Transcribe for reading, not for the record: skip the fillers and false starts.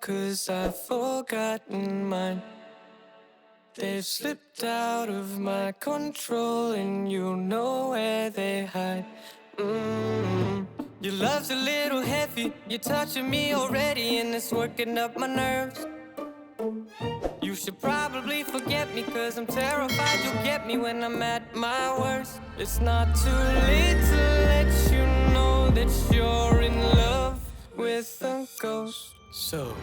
'cause I've forgotten mine. They've slipped out of my control, and you know where they hide. Your love's a little heavy, you're touching me already, and it's working up my nerves. You should probably forget me, 'cause I'm terrified you'll get me when I'm at my worst. It's not too late to let you know that you're in love with a ghost. So